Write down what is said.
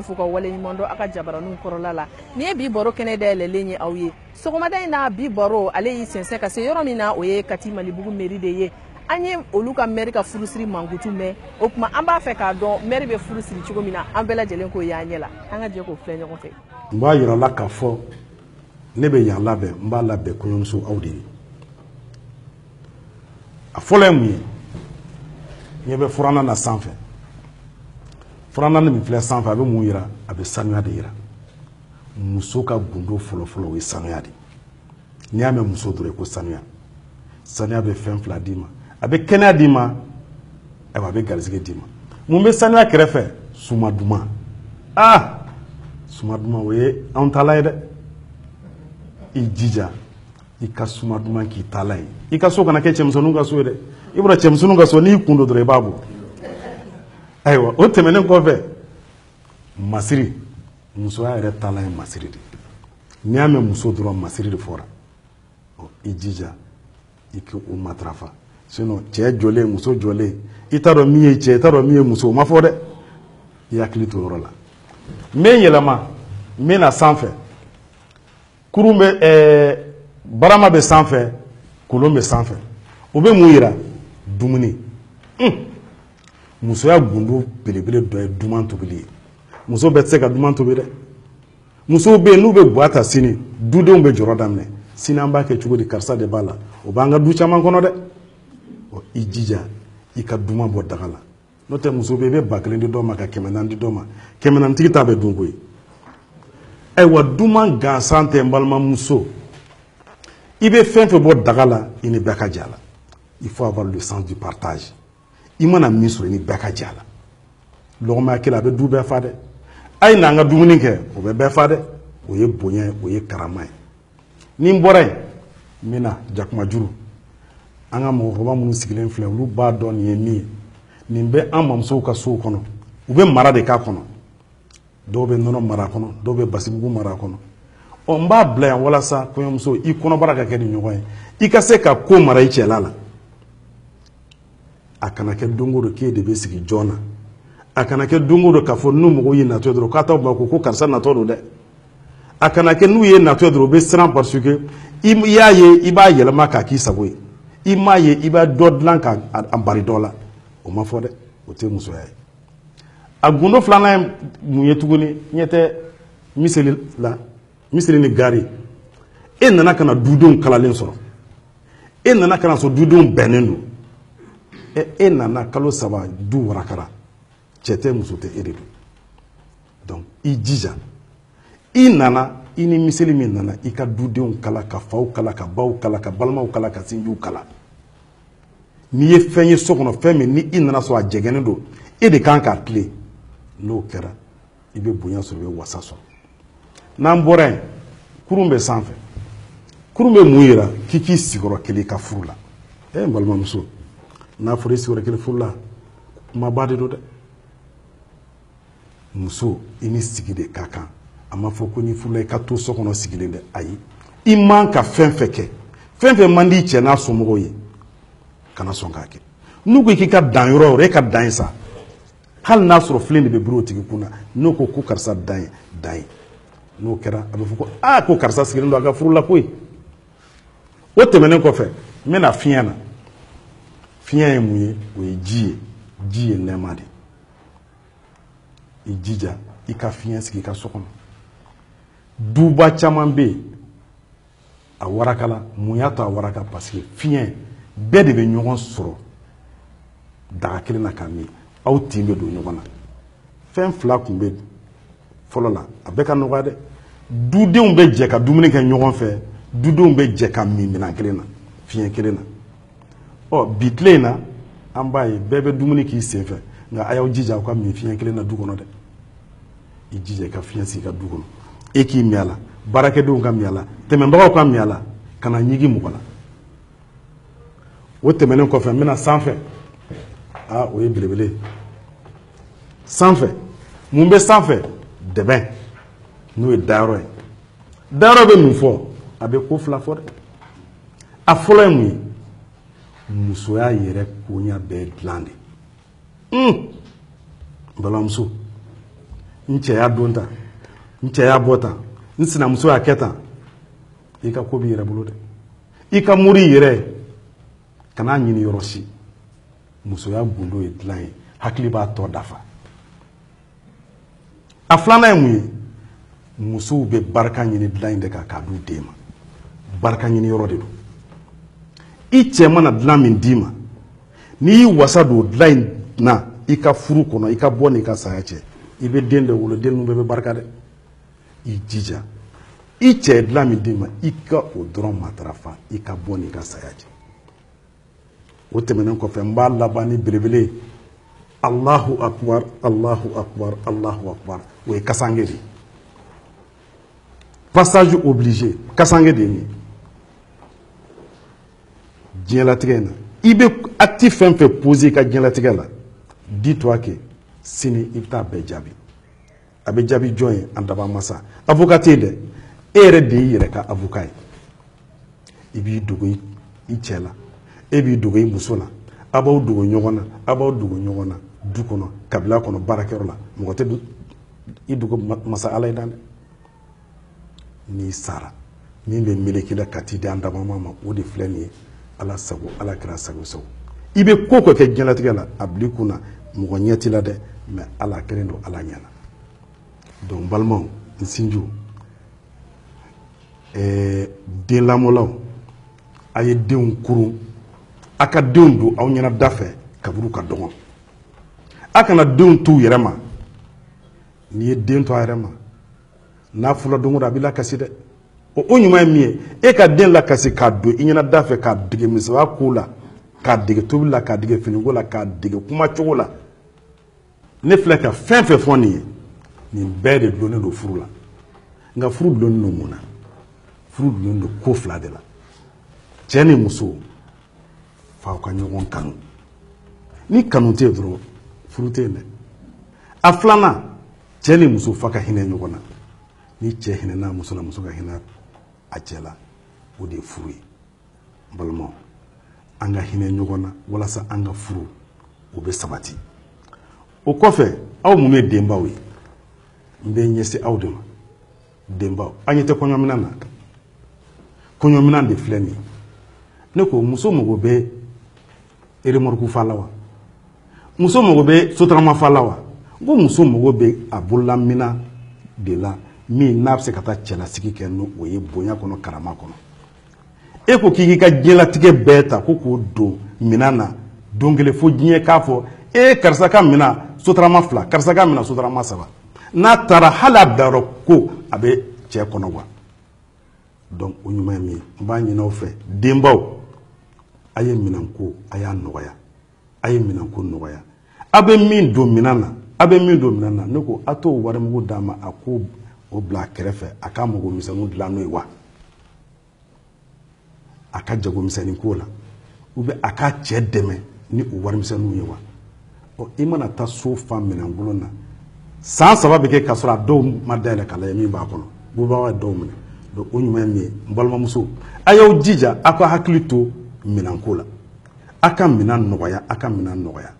Fuka wale ɲuman aka jabaranu kɔrɔla la ni ye bi baro kɛnɛ da yɛlɛlen ye aw ye sɔgɔmada in na bi baro ale y'i sɛnsɛn ka se yɔrɔ min na o ye Kati Malibugu mairie de ye an ye olu ka maire ka furusiri mankutu mɛn o kuma an b'a fɛ k'a dɔn maire bɛ furusiri cogo min na an bɛɛ lajɛlen ko y'an ɲɛ la an ka jɛ k'o filɛ ɲɔgɔn fɛ n b'a yira la k'a fɔ ne bɛ yan labɛn n b'a labɛn kɔɲɔmuso aw de ye a fɔlɔ ye mun ye ɲɛ bɛ furanna na sanfɛ furanna min filɛ sanfɛ a bɛ mun yira a bɛ sanuya de yira muso ka gundo fɔlɔfɔlɔ o ye sanuya de n'i y'a mɛn muso dɔrɔn ko sanuya sanuya bɛ fɛn fila d'i ma a bɛ kɛnɛya d'i ma ayiwa a bɛ garisɛgɛ d'i ma mun bɛ sanuya kɛrɛfɛ suma duman suma duman o ye anw taala ye dɛ i jija i ka suma duman k'i taala ye i ka so kana kɛ cɛmisɛnninw ka so ye dɛ i bɔra cɛmisɛnninw ka so n'i kun don dɔrɔn i b'a bɔ ayiwa o tɛmɛnen kɔfɛ masiri musoya yɛrɛ taala ye masiri de n'i y'a mɛn muso dɔrɔn masiri de fɔra i jija i k'o matarafa sinon cɛ jɔlen muso jɔlen i t'a dɔn min ye cɛ i t'a dɔn min ye muso o ma fɔ dɛ i hakili to yɔrɔ la n bɛ yɛlɛma n bɛ na sanfɛ kurun bɛ barama bɛ sanfɛ kolon bɛ sanfɛ o bɛ mun yira dumuni musoya gundo belebele dɔ ye duman tobili ye muso bɛɛ tɛ se ka duman tobi dɛ musow bɛ yen n'u bɛ buwa ta sini dudenw bɛ jɔrɔ daminɛ sini an b'a kɛ cogo di karisa de b'a la o b'an ka du caman kɔnɔ dɛ i jija i ka duman bɔ daga la n'o tɛ muso bɛ yen i bɛ 1000 di dɔ ma ka 400 di dɔ ma 400 tigi ta bɛ dun koyi ayiwa duman gansan tɛ n balimamuso i bɛ fɛn fɛn bɔ daga la i ni bɛɛ ka jɛ a la il faut avoir le sens du partage i mana min sɔrɔ i ni bɛɛ ka jɛ a la lɔgɔmaya kelen a bɛ du bɛɛ fa dɛ a ye n'an ka dumuni kɛ o bɛ bɛɛ fa dɛ o ye bonya ye o ye karama ye ni n bɔra yen n bɛ na jakumajuru an ka mɔgɔkɔrɔba minnu sigilen filɛ olu b'a dɔn nin ye min ye nin bɛ an mamusow ka sow kɔnɔ u bɛ mara de k'a kɔnɔ dɔw bɛ nɔnɔ mara a kɔnɔ dɔw bɛ basibugu mara a kɔnɔ n b'a bila yan walasa kɔɲɔmuso i kɔnɔbara ka kɛ ni ɲɔgɔn ye i ka se ka ko mara i cɛla la a kana kɛ don o don k'e de bɛ sigi jɔn na a kana kɛ don o don k'a fɔ n'u mɔgɔw ye natɔ dɔrɔn k'a t'aw ma ko karisa natɔ don dɛ a kana kɛ n'u ye natɔ dɔrɔn u bɛ siran parce que i y'a ye i b'a yɛlɛma k'a k'i sago ye i m'a ye i b'a dɔ dilan k'a bari dɔ la o ma fɔ dɛ o tɛ musoya ye a gundo filanan ye mun ye tuguni ɲɛ tɛ miseli la miseli ni gari e nana ka na dudenw kalalen sɔrɔ e nana ka na sɔrɔ dudenw bɛnnen don e nana kalo 3 du warakara cɛ tɛ muso tɛ e de don donc i jija i nana i ni miseli min nana i ka dudenw kala ka faw kala ka baw kala ka balimaw kala ka sinjiw kala n'i ye fɛn ye so kɔnɔ fɛn min ni i nana sɔrɔ a jɛgɛnnen don e de kan k'a tilen n'o kɛra i bɛ bonya sɔrɔ i bɛ wasa sɔrɔ n'an bɔra yen kurun bɛ sanfɛ kurun bɛ mun yira k'i k'i sigiyɔrɔ kelen i ka furu la n balimamuso n'a fɔra i sigiyɔrɔ kelen furu la kumaba de don dɛ muso i ni sigi de ka kan a ma fɔ ko ni furula i ka to so kɔnɔ sigilen dɛ ayi i man ka fɛn fɛn kɛ fɛn fɛn man di cɛ n'a somɔgɔw ye kana sɔn k'a kɛ n'u ko k'i ka dan yɔrɔ o yɔrɔ e ka dan ye sa hali n'a sɔrɔ filen de bɛ biri o tigi kun na n'o ko karisa dan ye dan ye n'o kɛra a bɛ fɔ ko ko karisa sigilen don a ka furu la koyi o tɛmɛnen kɔfɛ n bɛna fiɲɛ na fiɲɛ ye mun ye o ye ji ye nɛɛma de i jija i ka fiɲɛ sigi i ka so kɔnɔ duba caman bɛ yen a warakala mun y'a to a waraka parce que fiɲɛ bɛɛ de bɛ ɲɔgɔn sɔrɔ daga kelen na ka min aw tin bɛ don ɲɔgɔn na fɛn fila tun bɛ fɔlɔ la a bɛɛ ka nɔgɔya dɛ dudenw bɛ jɛ ka dumuni kɛ ɲɔgɔn fɛ dudenw bɛ jɛ ka min minɛn kelen na fiɲɛ kelen na bi tile in na an b'a ye bɛɛ bɛ dumuni k'i sen fɛ nka a y'aw jija aw ka min fiɲɛ kelen na du kɔnɔ dɛ i jija i ka fiɲɛ sigi i ka du kɔnɔ e k'i min a la baarakɛdenw ka min a la tɛmɛbagaw ka min a la ka na ɲigi mɔgɔ la o tɛmɛnen kɔfɛ n bɛna sanfɛ o ye belebele sanfɛ mun bɛ sanfɛ dɛbɛn n'o ye dayɔrɔ ye dayɔrɔ bɛ mun fɔ a bɛ ko fila fɔ dɛ a fɔlɔ ye mun ye musoya yɛrɛ koɲa bɛɛ dilan de balimamuso n cɛya don tan n cɛya bɔ tan n sinamuso y'a kɛ tan i ka ko b'i yɛrɛ bolo dɛ i ka muri yɛrɛ kan'a ɲini yɔrɔ si musoya gundo ye dilan ye hakili b'a tɔ dafa a filanan ye mun ye musow bɛ barika ɲini dilan in de kan k'a d'u den ma barika ɲini yɔrɔ de don i cɛ mana dilan min d'i ma n'i y'i wasa don dilan in na i ka furu kɔnɔ i ka bɔ n'i ka saya cɛ i bɛ den de wolo den ninnu bɛɛ bɛ barika dɛ i jija i cɛ dilan min d'i ma i ka o dɔrɔn matarafa i ka bɔ n'i ka saya cɛ o tɛmɛnen kɔfɛ n b'a laban ni belebele ye Allahu akbar Allahu akbar Allahu akbar o ye kasange de passage obligé kasange de ye diɲɛlatigɛ in na i bɛ acte fɛn fɛn poser i ka diɲɛlatigɛ la dis-toi que sini i bɛ taa bɛɛ jaabi a bɛ jaabi jɔn ye an daba masa avocat tɛ yen dɛ e yɛrɛ de y'i yɛrɛ ka avocat ye i b'i dogo i cɛ la e b'i dogo i muso la a b'aw dogo ɲɔgɔn na a b'aw dogo ɲɔgɔn na du kɔnɔ kabila kɔnɔ baarakɛyɔrɔ la mɔgɔ tɛ i dogo masa ala ye dan dɛ n'i sara min bɛ meleke la ka t'i di an daba ma o de filɛ nin ye ala sago ala kɛra sago sago i bɛ ko kɛ diɲɛlatigɛ la a bil'i kun na mɔgɔ ɲɛ t'i la dɛ mais ala kɛlen don ala ɲɛna donc balimaw n sinjiw den lamɔlaw a ye denw kurun a ka denw don aw ɲɛna da fɛ kaburu ka dɔgɔn a kana denw t'u yɛrɛ ma n'i ye den to a yɛrɛ ma n'a fɔra don o don a b'i lakasi dɛ o ɲuman ye min ye e ka den lakasi k'a don i ɲɛna da fɛ k'a dege misɛnya ko la k'a dege tobili la k'a dege finiko la k'a dege kumacogo la ne filɛ ka fɛn fɛn fɔ nin ye nin bɛɛ de donnen don furu la nka furu donnen don mun na furu donnen don ko fila de la cɛ ni muso f'aw ka ɲɔgɔn kanu ni kanu tɛ yen dɔrɔn furu tɛ yen dɛ a filanan cɛ ni muso f'a ka hinɛ ɲɔgɔn na ni cɛ hinɛna muso la muso ka hinɛ a cɛ la o de ye furu ye n balimaw an ka hinɛ ɲɔgɔn na walasa an ka furu o bɛ sabati o kɔfɛ aw minnu ye denbaw ye n bɛ ɲɛsin aw de ma denbaw an ɲɛ tɛ kɔɲɔminan na kɔɲɔminan de filɛ nin ye ne ko muso mago bɛ remorque fa la wa muso mago bɛ sotarama fa la wa n ko muso mago bɛ a bololamina de la min n'a bɛ se ka taa cɛlasigi kɛ n'o ye bonya kɔnɔ karama kɔnɔ e ko k'i ka diɲɛlatigɛ bɛɛ ta ko k'o don minan na don kelen fo diɲɛ k'a fɔ karisa ka minan sotarama 2 karisa ka minan sotarama 3 n'a taara hali a bilayɔrɔ ko a bɛ cɛ kɔnɔ wa donc o ɲuman ye min ye n b'a ɲini aw fɛ denbaw a ye minanko a y'a nɔgɔya a ye minanko nɔgɔya a bɛ min don minan na a bɛ min don minan na ne ko a t'o warimugu d'a ma a ko o bila a kɛrɛfɛ a ka mago misɛnninw dilan n'o ye wa a ka jago misɛnnin ko la ou bien a ka cɛ dɛmɛ ni o warimisɛnninw ye wa ɔ i mana taa so fa minɛnkolon na san 3 bɛ kɛ k'a sɔrɔ a dɔw ma dayɛlɛ k'a lajɛ min b'a kɔnɔ bubagaw ye dɔw minɛ donc o ɲuman ye min ye n balimamuso a y'aw jija a ka hakili to minanko la a ka minan nɔgɔya a ka minan nɔgɔya